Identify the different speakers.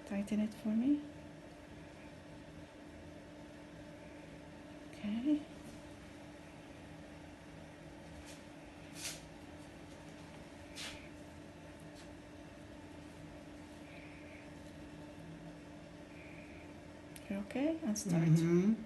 Speaker 1: Tighten it for me. Okay. You're okay? And start.